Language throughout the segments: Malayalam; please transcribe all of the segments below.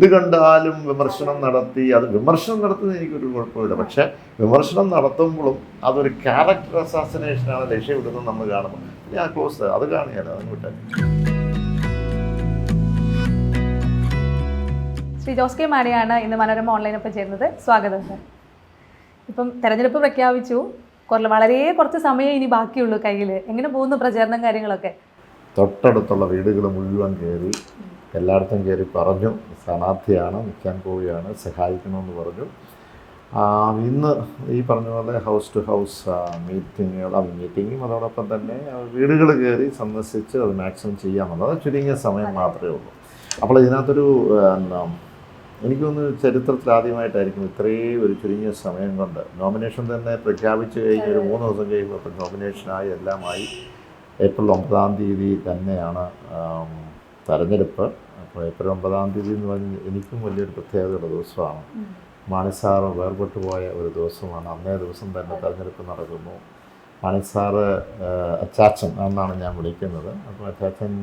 എന്ത് കണ്ടാലും വിമർശനം നടത്തി, അത് വിമർശനം നടത്തുന്നത് എനിക്കൊരു കുഴപ്പമില്ല. പക്ഷേ വിമർശനം നടത്തുമ്പോഴും അതൊരു ക്യാരക്ടർ അസാസിനേഷനാണ് ലക്ഷ്യമിടുന്നത് നമ്മൾ കാണുമ്പോൾ ഞാൻ ക്ലോസ് അത് കാണുകയല്ല അതിന് വിട്ടേ. ശ്രീ ജോസ് കെ മാണിയാണ് ഇന്ന് മനോരമ ഓൺലൈനൊപ്പം ചേരുന്നത്. സ്വാഗതം സർ. ഇപ്പം തെരഞ്ഞെടുപ്പ് പ്രഖ്യാപിച്ചു, വളരെ കുറച്ച് സമയം ഇനി ബാക്കിയുള്ളൂ കയ്യിൽ. എങ്ങനെ പോകുന്നു പ്രചാരണം കാര്യങ്ങളൊക്കെ? തൊട്ടടുത്തുള്ള വീടുകൾ മുഴുവൻ കയറി, എല്ലായിടത്തും കയറി പറഞ്ഞു സ്ഥാനാർത്ഥിയാണ്, നിൽക്കാൻ പോവുകയാണ്, സഹായിക്കണമെന്ന് പറഞ്ഞു. ഇന്ന് ഈ പറഞ്ഞ പോലെ ഹൗസ് ടു ഹൗസ് മീറ്റിങ്ങും അതോടൊപ്പം തന്നെ വീടുകൾ കയറി സന്ദർശിച്ച് അത് മാക്സിമം ചെയ്യാമെന്നുള്ളത് ചുരുങ്ങിയ സമയം മാത്രമേ ഉള്ളൂ. അപ്പോൾ ഇതിനകത്തൊരു എനിക്കൊന്ന് ചരിത്രത്തിൽ ആദ്യമായിട്ടായിരിക്കും ഇത്രയും ഒരു ചുരുങ്ങിയ സമയം കൊണ്ട് നോമിനേഷൻ തന്നെ പ്രഖ്യാപിച്ചു കഴിഞ്ഞ് ഒരു 3 ദിവസം കഴിയുമ്പോൾ ഇപ്പം നോമിനേഷനായി എല്ലാമായി ഏപ്രിൽ 9-ാം തീയതി തന്നെയാണ് തെരഞ്ഞെടുപ്പ്. അപ്പോൾ ഏപ്രിൽ 9-ാം തീയതി എന്ന് പറഞ്ഞ് എനിക്കും വലിയൊരു പ്രത്യേകതയുള്ള ദിവസമാണ്. മാണിസാറ് വേർപെട്ടു പോയ ഒരു ദിവസമാണ്. അന്നേ ദിവസം തന്നെ തെരഞ്ഞെടുപ്പ് നടക്കുന്നു. മാണിസാറ് അച്ചാച്ചൻ എന്നാണ് ഞാൻ വിളിക്കുന്നത്. അപ്പോൾ അച്ചാച്ചൻ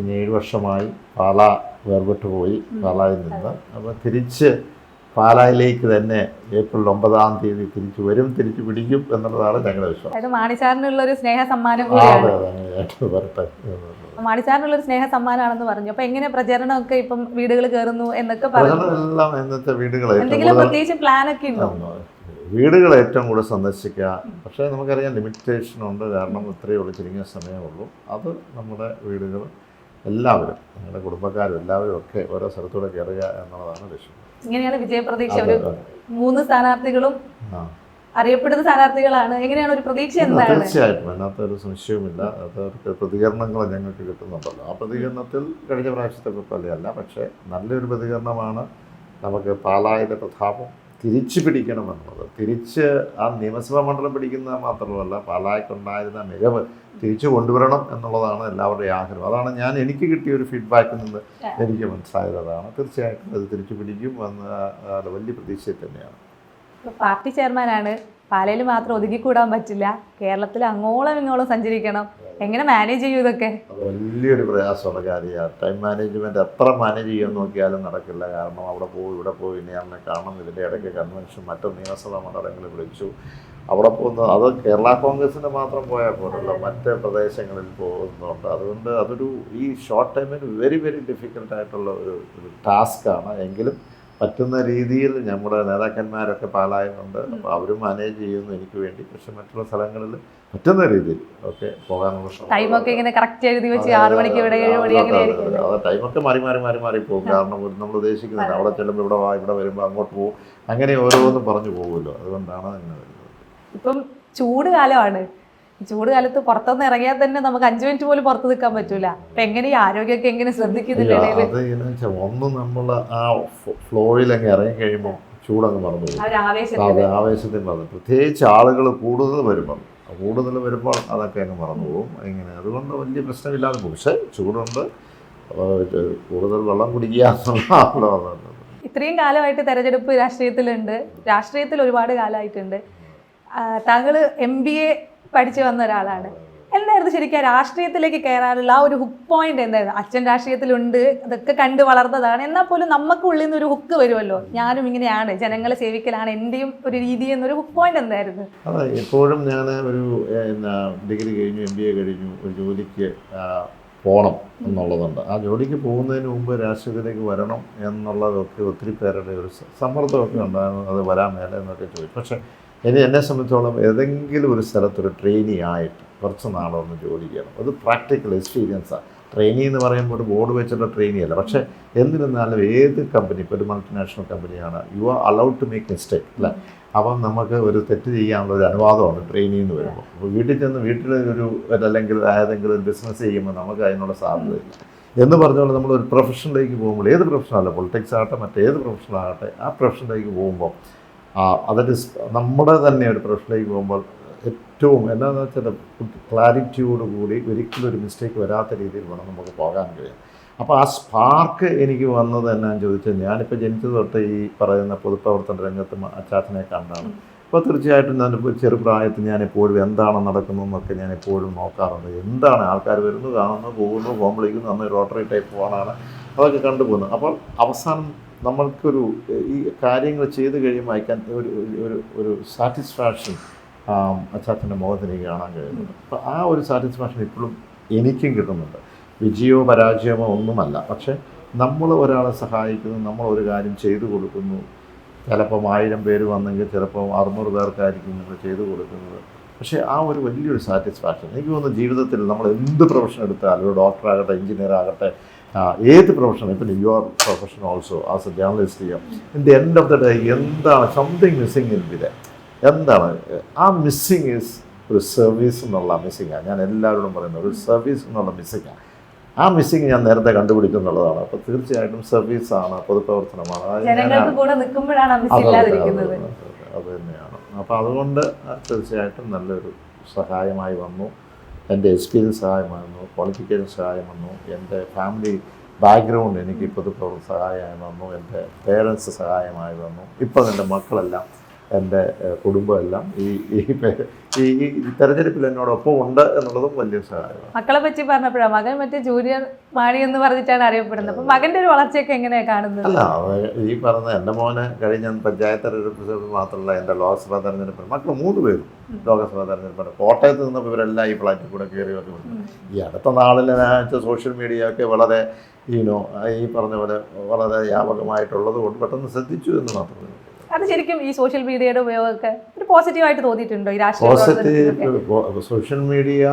ഇനി 7 വർഷമായി പാലാ വേർപെട്ടു പോയി, പാലായിൽ നിന്ന്. അപ്പോൾ തിരിച്ച് പാലായിലേക്ക് തന്നെ ഏപ്രിൽ 9-ാം തീയതി തിരിച്ചു വരും, തിരിച്ചു പിടിക്കും എന്നുള്ളതാണ് ഞങ്ങളുടെ വിശ്വാസം. മാണിസാറിനുള്ളൊരു സ്നേഹ സമ്മാനം, മാണിസാറിനുള്ളൊരു സ്നേഹ സമ്മാനമാണെന്ന് പറഞ്ഞു. അപ്പോൾ എങ്ങനെ പ്രചരണമൊക്കെ ഇപ്പം വീടുകൾ കയറുന്നു എന്നൊക്കെ പറഞ്ഞു? എല്ലാം ഇന്നത്തെ വീടുകൾ എന്തെങ്കിലും പ്രത്യേകിച്ച് പ്ലാനൊക്കെ ഉണ്ടോ? വീടുകൾ ഏറ്റവും കൂടുതൽ സന്ദർശിക്കുക. പക്ഷേ നമുക്കറിയാം ലിമിറ്റേഷനുണ്ട്, കാരണം ഇത്രയേ ഉള്ളൂ, ചുരുങ്ങിയ സമയമേ അത് നമ്മുടെ വീടുകൾ എല്ലാവരും, ഞങ്ങളുടെ കുടുംബക്കാരും എല്ലാവരും ഒക്കെ ഓരോ സ്ഥലത്തൂടെ കയറുക എന്നുള്ളതാണ് ലക്ഷ്യം. ഇങ്ങനെയാണ് വിജയപ്രതീക്ഷ. ഒരു 3 സ്ഥാനാർത്ഥികളും അറിയപ്പെടുന്ന സ്ഥാനാർത്ഥികളാണ്. എങ്ങനെയാണ് ഒരു പ്രതീക്ഷ? എന്താണ്? തീർച്ചയായിട്ടും അതിനകത്ത് ഒരു സംശയവുമില്ല. അത് പ്രതികരണങ്ങൾ ഞങ്ങൾക്ക് കിട്ടുന്നുണ്ടല്ലോ. ആ പ്രതികരണത്തിൽ കഴിഞ്ഞ പ്രാവശ്യത്തെ പോലെയല്ല, പക്ഷേ നല്ലൊരു പ്രതികരണമാണ്. നമുക്ക് പാലായിലെ പ്രതാപം തിരിച്ചു പിടിക്കണമെന്നുള്ളത്, തിരിച്ച് ആ നിയമസഭാ മണ്ഡലം പിടിക്കുന്ന മാത്രമല്ല, പാലായ്ക്കുണ്ടായിരുന്ന മികവ് തിരിച്ചു കൊണ്ടുവരണം എന്നുള്ളതാണ് എല്ലാവരുടെയും ആഗ്രഹം. അതാണ് എനിക്ക് കിട്ടിയ ഒരു ഫീഡ്ബാക്കിൽ നിന്ന് എനിക്ക് മനസ്സിലായതാണ്. തീർച്ചയായിട്ടും അത് തിരിച്ചു പിടിക്കും എന്ന വലിയ പ്രതീക്ഷ തന്നെയാണ്. പാർട്ടി ചെയർമാനാണ്, പാലയിൽ മാത്രം ഒതുങ്ങിക്കൂടാൻ പറ്റില്ല, കേരളത്തിൽ അങ്ങോളം ഇങ്ങോളം സഞ്ചരിക്കണം. എങ്ങനെ മാനേജ് ചെയ്യും ഇതൊക്കെ? അത് വലിയൊരു പ്രയാസമുള്ള കാര്യമാണ്. ടൈം മാനേജ്മെൻറ്റ് എത്ര മാനേജ് ചെയ്യാൻ നോക്കിയാലും നടക്കില്ല. കാരണം അവിടെ പോകും, ഇവിടെ പോയി, ഇനി അന്നെ കാണണം, ഇതിൻ്റെ ഇടയ്ക്ക് കൺവെൻഷൻ മറ്റു നിയമസഭാ മണ്ഡലങ്ങളിൽ വിളിച്ചു, അവിടെ പോകുന്നത് അത് കേരള കോൺഗ്രസിന് മാത്രം പോയാൽ പോലല്ലോ, മറ്റ് പ്രദേശങ്ങളിൽ പോകുന്നുണ്ട്. അതുകൊണ്ട് അതൊരു ഈ ഷോർട്ട് ടൈമിന് വെരി വെരി ഡിഫിക്കൽട്ടായിട്ടുള്ള ഒരു ടാസ്ക്കാണ്. എങ്കിലും പറ്റുന്ന രീതിയിൽ നമ്മുടെ നേതാക്കന്മാരൊക്കെ പാലായുന്നുണ്ട്. അപ്പോൾ അവരും മാനേജ് ചെയ്യുന്നു എനിക്ക് വേണ്ടി. പക്ഷെ മറ്റുള്ള സ്ഥലങ്ങളിൽ പറ്റുന്ന രീതിയിൽ ഒക്കെ പോകാനുള്ള ടൈമൊക്കെ ഇങ്ങനെ കറക്റ്റ് എഴുതി വെച്ച് 6 മണിക്ക് ഇവിടെ 7 മണി അത് ടൈമൊക്കെ മാറി പോകും. കാരണം നമ്മൾ ഉദ്ദേശിക്കുന്നില്ല, അവിടെ ചെല്ലുമ്പോൾ ഇവിടെ ഇവിടെ വരുമ്പോൾ അങ്ങോട്ട് പോകും, അങ്ങനെ ഓരോന്നും പറഞ്ഞു പോകുമല്ലോ. അതുകൊണ്ടാണ് അങ്ങനെ വരുന്നത്. ഇപ്പം ചൂട് കാലമാണ്. ചൂട് കാലത്ത് പുറത്തൊന്നും ഇറങ്ങിയാൽ തന്നെ നമുക്ക് 5 മിനിറ്റ് പോലും പുറത്ത് നിൽക്കാൻ പറ്റൂല. അപ്പൊ എങ്ങനെ ഈ ആരോഗ്യമൊക്കെ എങ്ങനെ ശ്രദ്ധിക്കുന്നില്ല? ഒന്നും നമ്മൾ ആ ഫ്ലോയിലങ്ങ് ഇറങ്ങി കഴിയുമ്പോൾ ചൂടങ്ങ് മറന്നു പോകും. ആവേശത്തിൽ മറന്നു. പ്രത്യേകിച്ച് ആളുകൾ കൂടുതൽ വരുമ്പോൾ അതൊക്കെ അങ്ങ് മറന്നു പോകും. ഇങ്ങനെ അതുകൊണ്ട് വലിയ പ്രശ്നമില്ലാതെ പോകും. പക്ഷേ ചൂടുണ്ട്, കൂടുതൽ വെള്ളം കുടിക്കുക എന്നുള്ളതാണ്. ഇത്രയും കാലമായിട്ട് തെരഞ്ഞെടുപ്പ് രാഷ്ട്രീയത്തിൽ ഒരുപാട് കാലമായിട്ടുണ്ട്. താങ്കൾ MBA പഠിച്ചു വന്ന ഒരാളാണ്. എന്തായിരുന്നു ശരിക്കും രാഷ്ട്രീയത്തിലേക്ക് കയറാനുള്ള ആ ഒരു ഹുക്ക് പോയിന്റ് എന്തായിരുന്നു? അച്ഛൻ രാഷ്ട്രീയത്തിലുണ്ട്, അതൊക്കെ കണ്ട് വളർന്നതാണ്. എന്നാൽ പോലും നമുക്ക് ഉള്ളിൽ നിന്ന് ഒരു ഹുക്ക് വരുമല്ലോ, ഞാനും ഇങ്ങനെയാണ്, ജനങ്ങളെ സേവിക്കലാണ് എൻ്റെയും ഒരു രീതി എന്നൊരു ഹുക്ക് പോയിന്റ് എന്തായിരുന്നു? അതെ, എപ്പോഴും ഞാൻ ഒരു ഡിഗ്രി കഴിഞ്ഞു, MBA കഴിഞ്ഞു, ഒരു ജോലിക്ക് പോകണം എന്നുള്ളതുണ്ട്. ആ ജോലിക്ക് പോകുന്നതിന് മുമ്പ് രാഷ്ട്രീയത്തിലേക്ക് വരണം എന്നുള്ളതൊക്കെ ഒത്തിരി പേരുടെ ഒരു സമ്മർദ്ദമൊക്കെ ഉണ്ടായിരുന്നു. അത് വരാൻ മേലെ എന്നൊക്കെ ചോദിച്ചു. പക്ഷേ എന്നെ സംബന്ധിച്ചോളം ഏതെങ്കിലും ഒരു സ്ഥലത്തൊരു ട്രെയിനി ആയിട്ട് കുറച്ച് നാളൊന്ന് ജോലി ചെയ്യണം. അത് പ്രാക്ടിക്കൽ എക്സ്പീരിയൻസാണ്. ട്രെയിനി എന്ന് പറയുമ്പോൾ ഒരു ബോർഡ് വെച്ചിട്ടുള്ള ട്രെയിനി അല്ല. പക്ഷേ എന്നിരുന്നാലും ഏത് കമ്പനി, ഇപ്പോൾ ഒരു മൾട്ടിനാഷണൽ കമ്പനിയാണ്, you are allowed to make mistake അല്ലേ. അപ്പം നമുക്ക് ഒരു തെറ്റ് ചെയ്യാനുള്ള ഒരു അനുവാദമാണ് ട്രെയിനി എന്ന് വരുമ്പോൾ. അപ്പോൾ വീട്ടിലൊരു അല്ലെങ്കിൽ ഏതെങ്കിലും ഒരു ബിസിനസ് ചെയ്യുമ്പോൾ നമുക്ക് അതിനുള്ള സാധ്യതയില്ല എന്ന് പറഞ്ഞുകൊണ്ട് നമ്മളൊരു പ്രൊഫഷനിലേക്ക് പോകുമ്പോൾ, ഏത് പ്രൊഫഷനല്ല, പൊളിറ്റിക്സ് ആകട്ടെ മറ്റേത് പ്രൊഫഷനാകട്ടെ, ആ പ്രൊഫഷനിലേക്ക് പോകുമ്പോൾ അതൊരു നമ്മുടെ തന്നെ ഒരു പ്രൊഫഷനിലേക്ക് പോകുമ്പോൾ ഏറ്റവും എന്താണെന്ന് വെച്ചാൽ ക്ലാരിറ്റിയോട് കൂടി ഒരിക്കലും ഒരു മിസ്റ്റേക്ക് വരാത്ത രീതിയിൽ വേണം നമുക്ക് പോകാൻ കഴിയും. അപ്പോൾ ആ സ്പാർക്ക് എനിക്ക് വന്നത് എന്നാന്ന് ചോദിച്ചാൽ, ഞാനിപ്പോൾ ജനിച്ചത് തൊട്ട് ഈ പറയുന്ന പൊതുപ്രവർത്തന രംഗത്ത് അച്ചാച്ചനെ കണ്ടാണ്. അപ്പോൾ തീർച്ചയായിട്ടും ഞാൻ ചെറുപ്രായത്തിൽ ഞാനെപ്പോഴും എന്താണ് നടക്കുന്നതെന്നൊക്കെ ഞാൻ എപ്പോഴും നോക്കാറുണ്ട്. എന്താണ് ആൾക്കാർ വരുന്നു, കാണുന്നു, പോകുന്നു, ഫോൺ വിളിക്കുന്നു, അന്ന് റോട്ടറി ടൈപ്പ് ഫോണാണ്, അതൊക്കെ കണ്ടുപോകുന്നു. അപ്പോൾ അവസാനം നമ്മൾക്കൊരു ഈ കാര്യങ്ങൾ ചെയ്ത് കഴിയുമ്പോൾ അയക്കാൻ ഒരു സാറ്റിസ്ഫാക്ഷൻ അച്ചാച്ചൻ്റെ മുഖത്ത് എനിക്ക് കാണാൻ കഴിയുന്നുണ്ട്. അപ്പോൾ ആ ഒരു സാറ്റിസ്ഫാക്ഷൻ ഇപ്പോഴും എനിക്കും കിട്ടുന്നുണ്ട്. വിജയമോ പരാജയമോ ഒന്നുമല്ല, പക്ഷേ നമ്മൾ ഒരാളെ സഹായിക്കുന്നു, നമ്മൾ ഒരു കാര്യം ചെയ്തു കൊടുക്കുന്നു. ചിലപ്പം 1000 പേര് വന്നെങ്കിൽ ചിലപ്പോൾ 600 പേർക്കായിരിക്കും നിങ്ങൾ ചെയ്തു കൊടുക്കുന്നത്. പക്ഷേ ആ ഒരു വലിയൊരു സാറ്റിസ്ഫാക്ഷൻ എനിക്ക് തോന്നുന്നു ജീവിതത്തിൽ നമ്മൾ എന്ത് പ്രൊഫഷൻ എടുത്താലും, ഒരു ഡോക്ടറാകട്ടെ, എഞ്ചിനീയർ ആകട്ടെ, ഏത് പ്രൊഫഷൻ, ഇപ്പം your profession also as a journalist ചെയ്യാം, in the end of the day എന്താണ് സംതിങ് മിസ്സിങ് ഇൻ വിത്, എന്താണ് ആ മിസ്സിങ് ഈസ് ഒരു സർവീസ് എന്നുള്ള മിസ്സിങ്ങാണ്. ഞാൻ എല്ലാവരോടും പറയുന്നത് ഒരു സർവീസ് എന്നുള്ള മിസ്സിങ്ങാണ്. ആ മിസ്സിങ് ഞാൻ നേരത്തെ കണ്ടുപിടിക്കുന്നുള്ളതാണ്. അപ്പോൾ തീർച്ചയായിട്ടും സർവീസാണ്, പൊതുപ്രവർത്തനമാണ്. അത് തന്നെയാണ്. അപ്പോൾ അതുകൊണ്ട് തീർച്ചയായിട്ടും നല്ലൊരു സഹായമായി വന്നു. എൻ്റെ എക്സ്പീരിയൻസ് സഹായമായി വന്നു, ക്വാളിഫിക്കേഷൻ സഹായം വന്നു, എൻ്റെ ഫാമിലി ബാക്ക്ഗ്രൗണ്ട് എനിക്ക് പൊതുപ്രവർത്തന സഹായമായി വന്നു, എൻ്റെ പേരൻസ് സഹായമായി വന്നു. ഇപ്പോൾ എൻ്റെ മക്കളെല്ലാം, എൻ്റെ കുടുംബമെല്ലാം ഈ തെരഞ്ഞെടുപ്പിൽ എന്നോടൊപ്പം ഉണ്ട് എന്നുള്ളതും വലിയ സഹായമാണ്. മക്കളെ പറ്റി പറഞ്ഞപ്പോഴാണ് മകൻ മറ്റേ ജൂനിയർ മാണി എന്ന് പറഞ്ഞിട്ടാണ് അറിയപ്പെടുന്നത്. അപ്പം മകൻ്റെ ഒരു വളർച്ചയൊക്കെ എങ്ങനെയാണ് കാണുന്നത്? അല്ല, ഈ പറഞ്ഞ എൻ്റെ മോന് കഴിഞ്ഞ പഞ്ചായത്ത് തെരഞ്ഞെടുപ്പ് മാത്രമല്ല, എൻ്റെ ലോക്സഭാ തെരഞ്ഞെടുപ്പ് മക്കൾ 3 പേരും ലോക്സഭാ തെരഞ്ഞെടുപ്പാണ്. കോട്ടയത്ത് നിന്നപ്പോൾ ഇവരെല്ലാം ഈ ഫ്ലാറ്റിൽ കൂടെ കയറി വന്നു. ഈ അടുത്ത നാളിൽ സോഷ്യൽ മീഡിയ ഒക്കെ വളരെ ഈ പറഞ്ഞ പോലെ വളരെ വ്യാപകമായിട്ടുള്ളത് കൊണ്ട് പെട്ടെന്ന് ശ്രദ്ധിച്ചു എന്ന് മാത്രമേ. അത് ശരിക്കും ഈ സോഷ്യൽ മീഡിയയുടെ ഉപയോഗമൊക്കെ ഒരു പോസിറ്റീവായിട്ട് തോന്നിയിട്ടുണ്ടോ? ഈ പോസിറ്റീവ് സോഷ്യൽ മീഡിയ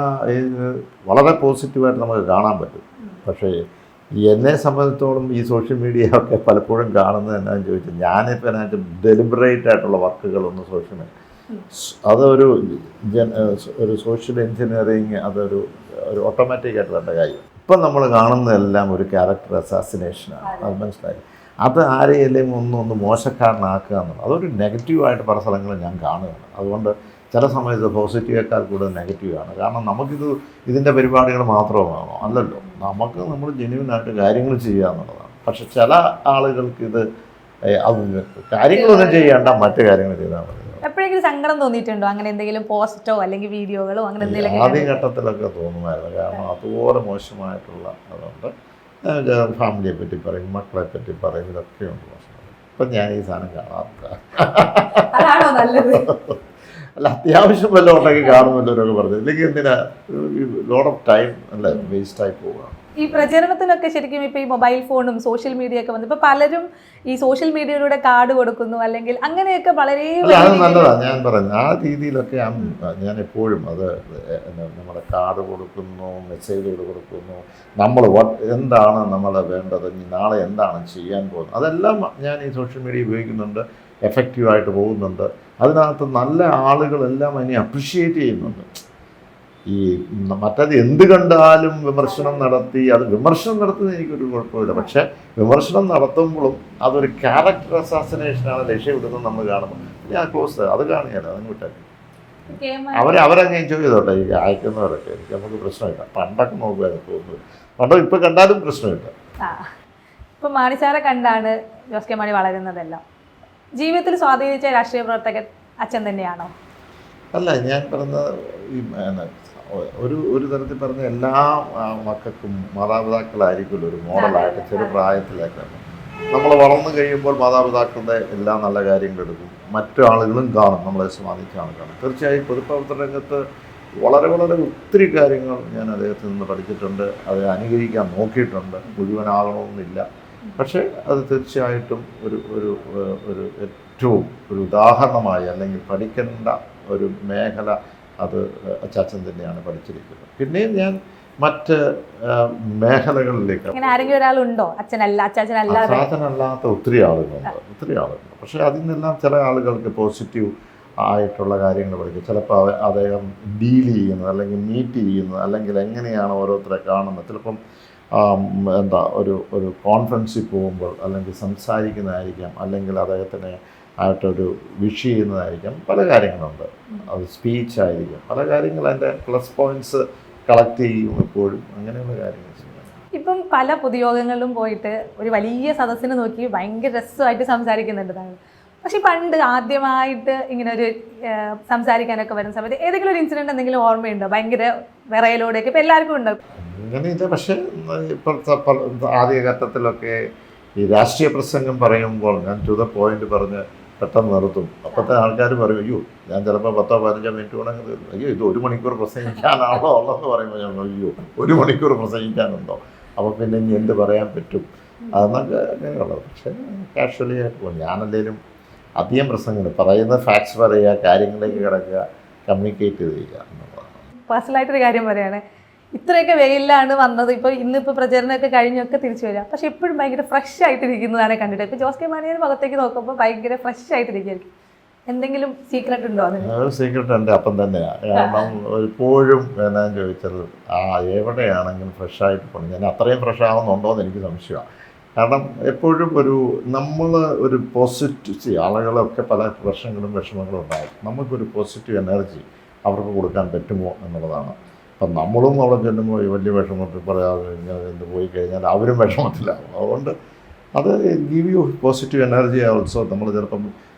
വളരെ പോസിറ്റീവായിട്ട് നമുക്ക് കാണാൻ പറ്റും. പക്ഷേ എന്നെ സംബന്ധിച്ചോളം ഈ സോഷ്യൽ മീഡിയ ഒക്കെ പലപ്പോഴും കാണുന്നത് എന്താണെന്ന് ചോദിച്ചാൽ, ഞാനിപ്പോൾ അതിനകത്ത് ഡെലിബറേറ്റ് ആയിട്ടുള്ള വർക്കുകളൊന്നും സോഷ്യൽ മീഡിയ അതൊരു സോഷ്യൽ എൻജിനീയറിങ്, അതൊരു ഓട്ടോമാറ്റിക് ആയിട്ടുള്ള കാര്യം. ഇപ്പം നമ്മൾ കാണുന്നതെല്ലാം ഒരു ക്യാരക്ടർ അസാസിനേഷനാണ്. അത് മനസ്സിലായി. അത് ആരെയും ഒന്ന് മോശക്കാരനാക്കുക എന്നുള്ളത് അതൊരു നെഗറ്റീവായിട്ട് പല സ്ഥലങ്ങളും ഞാൻ കാണുകയാണ്. അതുകൊണ്ട് ചില സമയത്ത് പോസിറ്റീവേക്കാൾ കൂടുതൽ നെഗറ്റീവാണ്. കാരണം ഇതിൻ്റെ പരിപാടികൾ മാത്രമാണോ? അല്ലല്ലോ. നമ്മൾ ജെന്യുവനായിട്ട് കാര്യങ്ങൾ ചെയ്യുക എന്നുള്ളതാണ്. പക്ഷെ ചില ആളുകൾക്ക് ഇത് കാര്യങ്ങളൊന്നും ചെയ്യേണ്ട, മറ്റു കാര്യങ്ങൾ ചെയ്താൽ മതി. എപ്പോഴെങ്കിലും സങ്കടം തോന്നിയിട്ടുണ്ടോ അങ്ങനെ എന്തെങ്കിലും പോസ്റ്റോ അല്ലെങ്കിൽ വീഡിയോകളോ അങ്ങനെ എന്തെങ്കിലും? ആദ്യ ഘട്ടത്തിലൊക്കെ തോന്നുമായിരുന്നു. കാരണം അതുപോലെ മോശമായിട്ടുള്ള അതുകൊണ്ട് ഫാമിലിയെ പറ്റി പറയും, മക്കളെ പറ്റി പറയും, ഇതൊക്കെയുണ്ട്. ഇപ്പം ഞാൻ ഈ സാധനം കാണാറില്ല. അല്ല, അത്യാവശ്യം വല്ല ഉണ്ടെങ്കിൽ കാണുമല്ലോ പറഞ്ഞു. ഇല്ലെങ്കിൽ എന്തിനാ ലോട്ട് ഓഫ് ടൈം അല്ലേ വേസ്റ്റായി പോവുകയാണ്. ഈ പ്രചരണത്തിനൊക്കെ ശരിക്കും ഇപ്പോൾ ഈ മൊബൈൽ ഫോണും സോഷ്യൽ മീഡിയ ഒക്കെ വന്നു. ഇപ്പോൾ പലരും ഈ സോഷ്യൽ മീഡിയയിലൂടെ കാർഡ് കൊടുക്കുന്നു, അല്ലെങ്കിൽ അങ്ങനെയൊക്കെ വളരെ അത് നല്ലതാണ്. ഞാൻ പറയുന്നത് ആ രീതിയിലൊക്കെ ഞാൻ എപ്പോഴും അത് നമ്മുടെ കാർഡ് കൊടുക്കുന്നു, മെസ്സേജുകൾ കൊടുക്കുന്നു, നമ്മൾ എന്താണ് നമ്മൾ വേണ്ടത്, നാളെ എന്താണ് ചെയ്യാൻ പോകുന്നത്, അതെല്ലാം ഞാൻ ഈ സോഷ്യൽ മീഡിയ ഉപയോഗിക്കുന്നുണ്ട്, എഫക്റ്റീവായിട്ട് പോകുന്നുണ്ട്. അതിനകത്ത് നല്ല ആളുകളെല്ലാം അതിനെ അപ്രിഷ്യേറ്റ് ചെയ്യുന്നുണ്ട്. ഈ മറ്റത് എന്ത് കണ്ടാലും വിമർശനം നടത്തി, അത് വിമർശനം നടത്തുന്നത് എനിക്കൊരു കുഴപ്പമില്ല. പക്ഷേ വിമർശനം നടത്തുമ്പോഴും അതൊരു ക്യാരക്ടർ അസാസിനേഷനാണ് ലക്ഷ്യമിടുന്നത് നമ്മൾ കാണുമ്പോൾ ഞാൻ ക്ലോസ് അത് കാണുകയല്ല, അതങ്ങ് വിട്ടാക്കി അവരങ്ങ് എൻജോയ് ചെയ്തോട്ടെ. ഈ അയക്കുന്നവരൊക്കെ എനിക്ക് നമുക്ക് പ്രശ്നമില്ല. പണ്ടൊക്കെ നോക്കുമായിരുന്നു തോന്നുന്നത്, പണ്ടോ ഇപ്പം കണ്ടാലും പ്രശ്നമില്ല. ഇപ്പം മാണിസാറെ കണ്ടാണ് ജോസ് കെ മാണി വളരുന്നതെല്ലാം. ജീവിതത്തിൽ സ്വാധീനിച്ച രാഷ്ട്രീയ പ്രവർത്തകൻ അച്ഛൻ തന്നെയാണോ? അല്ല, ഞാൻ പറഞ്ഞ ഈ ഒരു തരത്തിൽ പറഞ്ഞ എല്ലാ മക്കൾക്കും മാതാപിതാക്കളായിരിക്കുമല്ലോ ഒരു മോഡലായിട്ട് ചെറുപ്രായത്തിലേക്ക്. നമ്മൾ വളർന്നു കഴിയുമ്പോൾ മാതാപിതാക്കളുടെ എല്ലാ നല്ല കാര്യങ്ങളെടുക്കും, മറ്റു ആളുകളും കാണും, നമ്മളെ സ്വാധീനിച്ചാണ് കാണും. തീർച്ചയായും പൊതുപ്രവർത്തന രംഗത്ത് വളരെ ഒത്തിരി കാര്യങ്ങൾ ഞാൻ അദ്ദേഹത്തിൽ നിന്ന് പഠിച്ചിട്ടുണ്ട്. അത് അനുകരിക്കാൻ നോക്കിയിട്ടുണ്ട്. മുഴുവനാകണമെന്നില്ല. പക്ഷേ അത് തീർച്ചയായിട്ടും ഒരു ഏറ്റവും ഒരു ഉദാഹരണമായി അല്ലെങ്കിൽ പഠിക്കേണ്ട ഒരു മേഖല അത് അച്ചാച്ചൻ തന്നെയാണ് പഠിച്ചിരിക്കുന്നത്. പിന്നെയും ഞാൻ മറ്റ് മേഖലകളിലേക്ക് അച്ചാച്ചനല്ലാത്ത ഒത്തിരി ആളുകളുണ്ട്. പക്ഷേ അതിൽ നിന്നെല്ലാം ചില ആളുകൾക്ക് പോസിറ്റീവ് ആയിട്ടുള്ള കാര്യങ്ങൾ പഠിക്കും. ചിലപ്പോൾ അദ്ദേഹം ഡീൽ ചെയ്യുന്നത് അല്ലെങ്കിൽ മീറ്റ് ചെയ്യുന്നത് അല്ലെങ്കിൽ എങ്ങനെയാണ് ഓരോരുത്തരെ കാണുന്നത്, ചിലപ്പം ഒരു കോൺഫറൻസിൽ പോകുമ്പോൾ അല്ലെങ്കിൽ സംസാരിക്കുന്നതായിരിക്കാം, അല്ലെങ്കിൽ അദ്ദേഹത്തിനെ ആയിട്ടൊരു വിഷ് ചെയ്യുന്നതായിരിക്കാം. പല കാര്യങ്ങളുണ്ട്. അത് സ്പീച്ച് ആയിരിക്കും, പല കാര്യങ്ങൾ അതിൻ്റെ പ്ലസ് പോയിൻറ്റ്സ് കളക്ട് ചെയ്യും എപ്പോഴും. അങ്ങനെയുള്ള കാര്യങ്ങൾ ചെയ്യാം. ഇപ്പം പല പൊതുയോഗങ്ങളിലും പോയിട്ട് ഒരു വലിയ സദസ്സിനെ നോക്കി ഭയങ്കര രസമായിട്ട് സംസാരിക്കുന്നുണ്ട് താങ്കൾ. പക്ഷെ പണ്ട് ആദ്യമായിട്ട് ഇങ്ങനെ ഒരു സംസാരിക്കാനൊക്കെ വരുന്ന സമയത്ത് ഏതെങ്കിലും ഒരു ഇൻസിഡൻറ്റ് എന്തെങ്കിലും ഓർമ്മയുണ്ടോ? ഭയങ്കര വിറയലോടെയൊക്കെ ഇപ്പം എല്ലാവർക്കും ഉണ്ട്. അങ്ങനെയില്ല. പക്ഷേ ഇപ്പോഴത്തെ ആദ്യഘട്ടത്തിലൊക്കെ ഈ രാഷ്ട്രീയ പ്രസംഗം പറയുമ്പോൾ ഞാൻ ടു ദ പോയിന്റ് പറഞ്ഞ് പെട്ടെന്ന് നിർത്തും. അപ്പോഴത്തെ ആൾക്കാർ പറയും, അയ്യോ ഞാൻ ചിലപ്പോൾ 10-15 മിനിറ്റ് കൊണ്ടങ്ങ് തീർന്നു. അയ്യോ ഇത് 1 മണിക്കൂർ പ്രസംഗിക്കാനാണോ ഉള്ളതെന്ന് പറയുമ്പോൾ ഞങ്ങൾ അയ്യോ 1 മണിക്കൂർ പ്രസംഗിക്കാനുണ്ടോ, അപ്പോൾ പിന്നെ ഇനി എന്ത് പറയാൻ പറ്റും അതെന്നൊക്കെ അങ്ങനെയുള്ളത്. പക്ഷേ കാഷ്വലി ആയിട്ട് പോകും. ഞാനല്ലെങ്കിലും അധികം പ്രസംഗങ്ങൾ പറയുന്ന ഫാക്ട്സ് പറയുക, കാര്യങ്ങളിലേക്ക് കിടക്കുക, കമ്മ്യൂണിക്കേറ്റ് ചെയ്യുക എന്നുള്ളതാണ്. പേഴ്സണലായിട്ടൊരു കാര്യം പറയുകയാണ്, ഇത്രയൊക്കെ വെയിലാണ് വന്നത്, ഇപ്പോൾ ഇന്നിപ്പോൾ പ്രചരണമൊക്കെ കഴിഞ്ഞൊക്കെ തിരിച്ചു വരിക, പക്ഷെ എപ്പോഴും ഭയങ്കര ഫ്രഷ് ആയിട്ടിരിക്കുന്നതാണ് കണ്ടിട്ട്. ഇപ്പോൾ ജോസ് കെ മാണിയുടെ മുഖത്തേക്ക് നോക്കുമ്പോൾ ഭയങ്കര ഫ്രഷ് ആയിട്ടിരിക്കുകയായിരിക്കും. എന്തെങ്കിലും സീക്രട്ട് ഉണ്ടോ അതിന്? ഒരു സീക്രട്ട് ഉണ്ട് അപ്പം തന്നെയാണ്. കാരണം എപ്പോഴും എന്നാന്ന് ചോദിച്ചാൽ എവിടെയാണെങ്കിലും ഫ്രഷായിട്ട് പോകണം. ഞാൻ അത്രയും ഫ്രഷ് ആവുന്നുണ്ടോ എന്ന് എനിക്ക് സംശയമാണ്. കാരണം എപ്പോഴും നമ്മൾ ഒരു പോസിറ്റീവ്, ആളുകളൊക്കെ പല പ്രശ്നങ്ങളും വിഷമങ്ങളും ഉണ്ടാകും, നമുക്കൊരു പോസിറ്റീവ് എനർജി അവർക്ക് കൊടുക്കാൻ പറ്റുമോ എന്നുള്ളതാണ്. അപ്പം നമ്മളും അവിടെ ചെല്ലുമ്പോൾ വലിയ വിഷമത്തിൽ പറയാതെ കഴിഞ്ഞാൽ എന്ത് പോയി കഴിഞ്ഞാൽ അവരും വിഷമത്തിലാവും. അതുകൊണ്ട് അത് give you positive energy also. നമ്മൾ ചിലപ്പം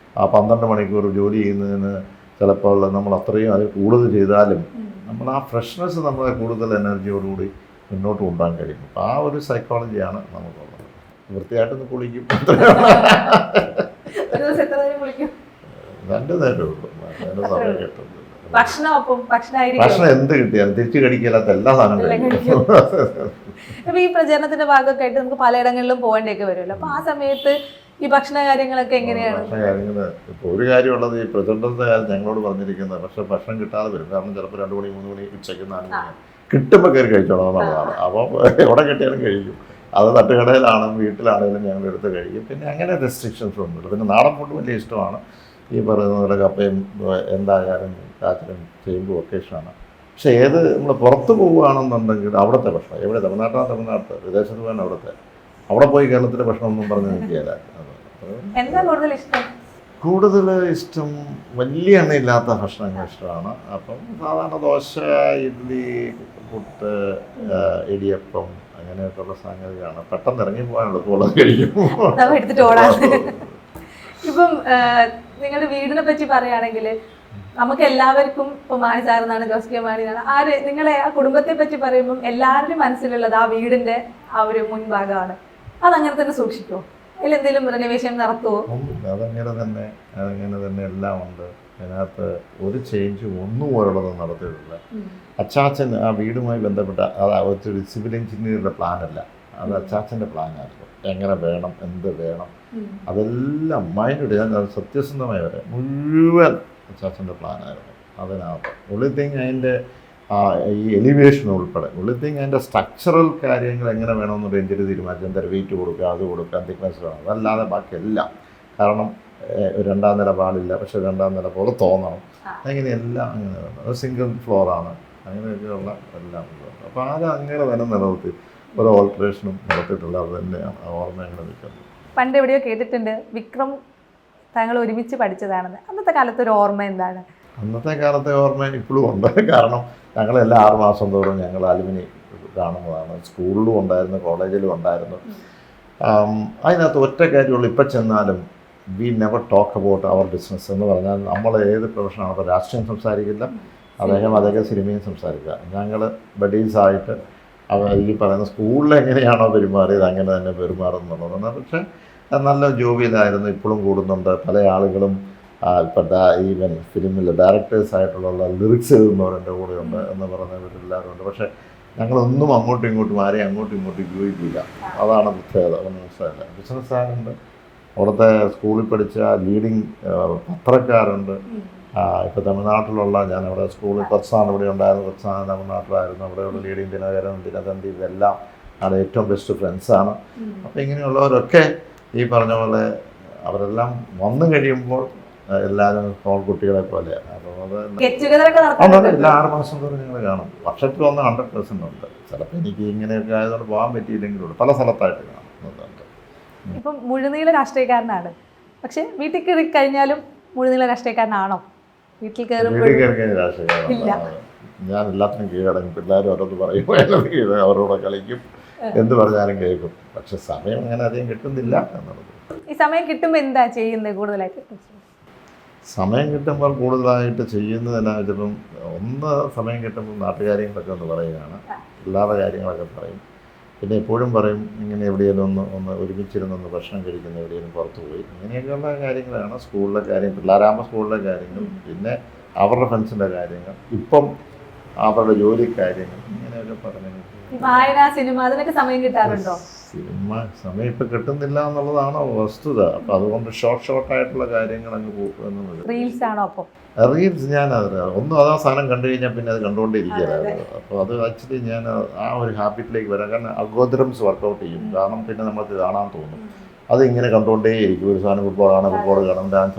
12 മണിക്കൂർ ജോലി ചെയ്യുന്നതിന് ചിലപ്പോൾ നമ്മൾ അത്രയും അതിൽ കൂടുതൽ ചെയ്താലും നമ്മൾ ആ ഫ്രഷ്നെസ് നമ്മളെ കൂടുതൽ എനർജിയോടുകൂടി മുന്നോട്ട് കൊണ്ടുപോകാൻ കഴിയും. അപ്പോൾ ആ ഒരു സൈക്കോളജിയാണ് നമുക്കുള്ളത്. വൃത്തിയായിട്ടൊന്ന് കുളിക്കും, 2 നേരമേ ഉള്ളൂ, അതിൻ്റെ സമയം കിട്ടുന്നില്ല. ഭക്ഷണം എന്ത് കിട്ടിയാലും തിരിച്ചു കടിക്കാത്ത എല്ലാ സാധനവും. ഇപ്പൊ ഈ പ്രചരണത്തിന്റെ ഭാഗമൊക്കെ ആയിട്ട് നമുക്ക് പലയിടങ്ങളിലും പോകേണ്ടിയൊക്കെ വരുമല്ലോ, അപ്പൊ ആ സമയത്ത് ഈ ഭക്ഷണ കാര്യങ്ങളൊക്കെ എങ്ങനെയാണ്? ഭക്ഷണ കാര്യങ്ങൾ ഇപ്പോൾ ഒരു കാര്യമുള്ളത്, ഈ പ്രചരണത്തെ ഞങ്ങളോട് പറഞ്ഞിരിക്കുന്നത്, പക്ഷെ ഭക്ഷണം കിട്ടാതെ വരും. കാരണം ചിലപ്പോൾ 2 മണി 3 മണി ഉച്ചയ്ക്ക് 4 മണി കിട്ടുമ്പോൾ കയറി കഴിച്ചോളാം എന്നുള്ളതാണ്. അപ്പോൾ എവിടെ കിട്ടിയാലും കഴിക്കും. അത് തട്ടുകടയിലാണെങ്കിലും വീട്ടിലാണെങ്കിലും ഞങ്ങൾ എടുത്ത് കഴിക്കും. പിന്നെ അങ്ങനെ റെസ്ട്രിക്ഷൻസ് ഒന്നുമില്ല. പിന്നെ നാടൻ ഫുഡ് വലിയ ഇഷ്ടമാണ്. ഈ പറയുന്ന പോലെ കപ്പയും എന്തായാലും കാച്ചിലും ചേമ്പും ഒക്കെ ഇഷ്ടമാണ്. പക്ഷേ നമ്മൾ പുറത്ത് പോവുകയാണെന്നുണ്ടെങ്കിൽ അവിടുത്തെ ഭക്ഷണം, എവിടെ തമിഴ്നാട്ടിൽ വിദേശത്ത് പോകാൻ അവിടെ പോയി കേരളത്തിലെ ഭക്ഷണം ഒന്നും പറഞ്ഞ് നിൽക്കുകയില്ല. കൂടുതൽ ഇഷ്ടം വലിയ എണ്ണയില്ലാത്ത ഭക്ഷണങ്ങൾ ഇഷ്ടമാണ്. അപ്പം സാധാരണ ദോശ, ഇഡ്ഡലി, പുട്ട്, ഇടിയപ്പം അങ്ങനെയൊക്കെയുള്ള സംഗതിയാണ്. പെട്ടെന്ന് ഇറങ്ങി പോകാൻ എളുപ്പമുള്ളത് കഴിക്കും. ഇപ്പം നിങ്ങളുടെ വീടിനെ പറ്റി പറയുകയാണെങ്കിൽ നമുക്ക് എല്ലാവർക്കും ഇപ്പോൾ മാണി സാറെന്നാണ്, ജോസ് കെ മാണി എന്നാണ്, നിങ്ങളെ ആ കുടുംബത്തെ പറ്റി പറയുമ്പം എല്ലാവരുടെയും മനസ്സിലുള്ളത് ആ വീടിൻ്റെ ആ ഒരു മുൻഭാഗമാണ്. അതങ്ങനെ തന്നെ സൂക്ഷിക്കുമോ, അതിൽ എന്തെങ്കിലും റിനോവേഷൻ നടത്തുമോ? അതങ്ങനെ തന്നെ എല്ലാം ഉണ്ട്. അതിനകത്ത് ഒരു ചേഞ്ചും ഒന്നും ഓരോന്നും നടത്തിയിട്ടില്ല. അച്ചാച്ചൻ ആ വീടുമായി ബന്ധപ്പെട്ട ഒരു സിവിൽ എഞ്ചിനീയറുടെ പ്ലാനല്ല, അത് അച്ചാച്ചൻ്റെ പ്ലാനായിരുന്നു. എങ്ങനെ വേണം, എന്ത് വേണം, അതെല്ലാം മൈൻഡ് ഞാൻ സത്യസന്ധമായി വരെ മുഴുവൻ അച്ചാച്ചൻ്റെ പ്ലാനായിരുന്നു. അതിനകത്ത് ഉള്ളിത്തിങ് അതിൻ്റെ ഈ എലിവേഷൻ ഉൾപ്പെടെ അതിൻ്റെ സ്ട്രക്ചറൽ കാര്യങ്ങൾ എങ്ങനെ വേണമെന്നുള്ള എഞ്ചിന് തീരുമാനിച്ചു. എന്തായാലും വെയിറ്റ് കൊടുക്കുക, അത് കൊടുക്കുക, തിക്നെസ് വേണം, അതല്ലാതെ ബാക്കിയെല്ലാം. കാരണം 2ാം നില പാടില്ല, പക്ഷെ 2ാം നില പോലെ തോന്നണം, അങ്ങനെയെല്ലാം അങ്ങനെ വേണം. അത് സിംഗിൾ ഫ്ലോറാണ്, അങ്ങനെയൊക്കെയുള്ള എല്ലാം ഉണ്ട്. അപ്പോൾ അങ്ങനെ തന്നെ നിലനിർത്തി ഒരു ഓൾട്ടറേഷനും നടത്തിയിട്ടുള്ള അത് തന്നെയാണ് ആ ഓർമ്മ അങ്ങനെ നിൽക്കുന്നത്. പണ്ട് എവിടെയോ കേട്ടിട്ടുണ്ട് വിക്രം താങ്കൾ ഒരുമിച്ച് പഠിച്ചതാണെന്ന്. അന്നത്തെ കാലത്ത് ഒരു ഓർമ്മ എന്താണ്? അന്നത്തെ കാലത്തെ ഓർമ്മ ഇപ്പോഴും ഉണ്ട്. കാരണം ഞങ്ങളെല്ലാം 6 മാസം തോറും ഞങ്ങൾ അലുമിനി കാണുന്നതാണ്. സ്കൂളിലും ഉണ്ടായിരുന്നു, കോളേജിലും ഉണ്ടായിരുന്നു. അതിനകത്ത് ഒറ്റ കാര്യമുള്ളൂ, ഇപ്പം ചെന്നാലും we never talk about our business എന്ന് പറഞ്ഞാൽ നമ്മൾ ഏത് പ്രൊഫഷനാണ്. ഇപ്പോൾ രാഷ്ട്രീയം സംസാരിക്കില്ല, അദ്ദേഹം സിനിമയും സംസാരിക്കുക. ഞങ്ങൾ ബഡീസായിട്ട് ഈ പറയുന്ന സ്കൂളിൽ എങ്ങനെയാണോ പെരുമാറിയത് അങ്ങനെ തന്നെ പെരുമാറുന്നുള്ളതാണ്. പക്ഷേ നല്ല ജോബിയിലായിരുന്നു, ഇപ്പോഴും കൂടുന്നുണ്ട്. പല ആളുകളും ഇപ്പം ഈവൻ ഫിലിമിൽ ഡയറക്ടേഴ്സായിട്ടുള്ള ലിറിക്സ് എഴുതുന്നവരെൻ്റെ കൂടെയുണ്ട് എന്ന് പറഞ്ഞവരെല്ലാവരും ഉണ്ട്. പക്ഷേ ഞങ്ങളൊന്നും അങ്ങോട്ടും ഇങ്ങോട്ടും ആരെയും അങ്ങോട്ടും ഇങ്ങോട്ടും ഉപയോഗിക്കില്ല. അതാണ് പ്രത്യേകത. ഒന്നും മനസ്സിലായില്ല. ബിസിനസ്സുകാരുണ്ട്, അവിടുത്തെ സ്കൂളിൽ പഠിച്ച ലീഡിങ് പത്രക്കാരുണ്ട്. ഇപ്പോൾ തമിഴ്നാട്ടിലുള്ള ഞാനവിടെ സ്കൂളിൽ പ്രസ്ഥാനം ഇവിടെ ഉണ്ടായിരുന്നു, പ്രസ്ഥാനം തമിഴ്നാട്ടിലായിരുന്നു. അവിടെയുള്ള ലീഡിങ് ദിനതന്തി ഇതെല്ലാം അവിടെ ഏറ്റവും ബെസ്റ്റ് ഫ്രണ്ട്സാണ്. അപ്പോൾ ഇങ്ങനെയുള്ളവരൊക്കെ ഈ പറഞ്ഞ പോലെ അവരെല്ലാം വന്നു കഴിയുമ്പോൾ എല്ലാവരും സ്കൂൾ കുട്ടികളെ പോലെയാണ്. അപ്പോൾ അത് എല്ലാ 6 മാസം തോറും ഞങ്ങൾ കാണും. വർഷത്തിൽ വന്ന് 100% ഉണ്ട്. ചിലപ്പോൾ എനിക്ക് ഇങ്ങനെയൊക്കെ ആയതുകൊണ്ട് പോകാൻ പറ്റിയില്ലെങ്കിലും പല സ്ഥലത്തായിട്ട് കാണുന്നുണ്ട്. ഇപ്പം മുഴുനീള രാഷ്ട്രീയക്കാരനാണ്, പക്ഷെ വീട്ടിൽ കയറി കഴിഞ്ഞാലും മുഴുനീള രാഷ്ട്രീയക്കാരനാണോ? വീട്ടിൽ കയറി രാഷ്ട്രീയക്കാരനാണ്. ഞാൻ എല്ലാത്തിനും കീഴടങ്ങും. പിള്ളേരും ഓരോന്ന് പറയും, അവരോട് കളിക്കും, എന്ത് പറഞ്ഞാലും കേൾക്കും. പക്ഷെ സമയം അങ്ങനെ അധികം കിട്ടുന്നില്ല എന്നുള്ളത്. ഈ സമയം കിട്ടുമ്പോൾ എന്താ ചെയ്യുന്നത് കൂടുതലായിട്ട്? സമയം കിട്ടുമ്പോൾ കൂടുതലായിട്ട് ചെയ്യുന്നതെല്ലാം ചിലപ്പം ഒന്ന് സമയം കിട്ടുമ്പോൾ നാട്ടുകാര്യങ്ങളൊക്കെ ഒന്ന് പറയുകയാണ്, പിള്ളേരുടെ കാര്യങ്ങളൊക്കെ പറയും. പിന്നെ എപ്പോഴും പറയും ഇങ്ങനെ എവിടെയെങ്കിലും ഒന്ന് ഒരുമിച്ചിരുന്നൊന്ന് ഭക്ഷണം കഴിക്കുന്ന എവിടെയെങ്കിലും പുറത്ത് പോയി, ഇങ്ങനെയൊക്കെയുള്ള കാര്യങ്ങളാണ്. സ്കൂളിലെ കാര്യം, പിള്ളേരാകുമ്പോൾ സ്കൂളിലെ കാര്യങ്ങൾ, പിന്നെ അവരുടെ ഫ്രണ്ട്സിൻ്റെ കാര്യങ്ങൾ, ഇപ്പം അവരുടെ ജോലി കാര്യങ്ങൾ, ഇങ്ങനെയൊക്കെ പറഞ്ഞു. വായന, സിനിമ അതിനൊക്കെ സമയം കിട്ടാറുണ്ടോ? സിനിമ സമയം ഇപ്പം കിട്ടുന്നില്ല എന്നുള്ളതാണ് വസ്തുത. അപ്പം അതുകൊണ്ട് ഷോർട്ടായിട്ടുള്ള കാര്യങ്ങൾ അങ്ങ് പോകുന്നത്. റീൽസ് ആണോ? അപ്പം റീൽസ് ഞാൻ ഒന്നും അതാ സാധനം കണ്ടു കഴിഞ്ഞാൽ പിന്നെ അത് കണ്ടുകൊണ്ടിരിക്കുകയല്ലായിരുന്നു. അപ്പോൾ അത് ആക്ച്വലി ഞാൻ ആ ഒരു ഹാബിറ്റിലേക്ക് വരാം. കാരണം അൽഗോരിതംസ് വർക്കൗട്ട് ചെയ്യും. കാരണം പിന്നെ നമുക്ക് കാണാൻ തോന്നും. അത് ഇങ്ങനെ കണ്ടുകൊണ്ടേയിരിക്കും. ഒരു സാധനം ഫുട്ബോൾ കാണും, ഡാൻസ്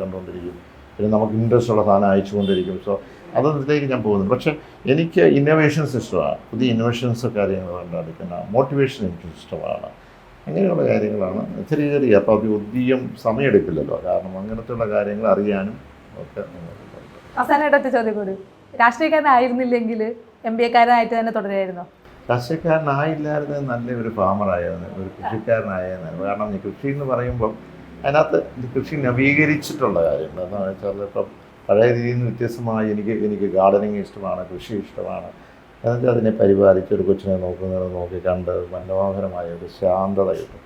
കണ്ടുകൊണ്ടിരിക്കും. പിന്നെ നമുക്ക് ഇൻട്രസ്റ്റ് ഉള്ള സാധനം അയച്ചുകൊണ്ടിരിക്കും. സോ അതിലേക്ക് ഞാൻ പോകുന്നു. പക്ഷേ എനിക്ക് ഇന്നോവേഷൻസ് ഇഷ്ടമാണ്. പുതിയ ഇന്നോവേഷൻസ് കാര്യങ്ങൾ കണ്ടെടുക്കുന്ന മോട്ടിവേഷൻ എനിക്ക് ഇഷ്ടമാണ്. അങ്ങനെയുള്ള കാര്യങ്ങളാണ് ചെറിയ അപ്പോൾ അത് ഒത്തിരിയും സമയമെടുക്കില്ലല്ലോ. കാരണം അങ്ങനത്തെയുള്ള കാര്യങ്ങൾ അറിയാനും ഒക്കെ. അവസാനമായിട്ട് ചോദ്യം കൂടി, രാഷ്ട്രീയക്കാരനായിരുന്നില്ലെങ്കിൽ MBA-കാരനായിട്ട് തന്നെ തുടരായിരുന്നോ? രാഷ്ട്രീയക്കാരനായില്ലായിരുന്നു, നല്ലൊരു ഫാമറായിരുന്നു, ഒരു കൃഷിക്കാരനായിരുന്നു. കാരണം ഈ കൃഷി എന്ന് പറയുമ്പം അതിനകത്ത് കൃഷി നവീകരിച്ചിട്ടുള്ള കാര്യങ്ങൾ എന്താണെന്ന് വെച്ചാൽ, ഇപ്പം പഴയ രീതിയിൽ നിന്ന് വ്യത്യസ്തമായി എനിക്ക് ഗാർഡനിങ് ഇഷ്ടമാണ്, കൃഷി ഇഷ്ടമാണ്. എന്നിട്ട് അതിനെ പരിപാലിച്ച് ഒരു കൊച്ചിനെ നോക്കി കണ്ട് മനോഹരമായ ഒരു ശാന്തത കിട്ടും.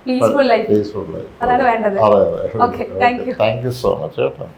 Peaceful life. Peaceful life. അതാണ് വേണ്ടത്. അതെ. Okay, thank you. Thank you so much കേട്ടോ.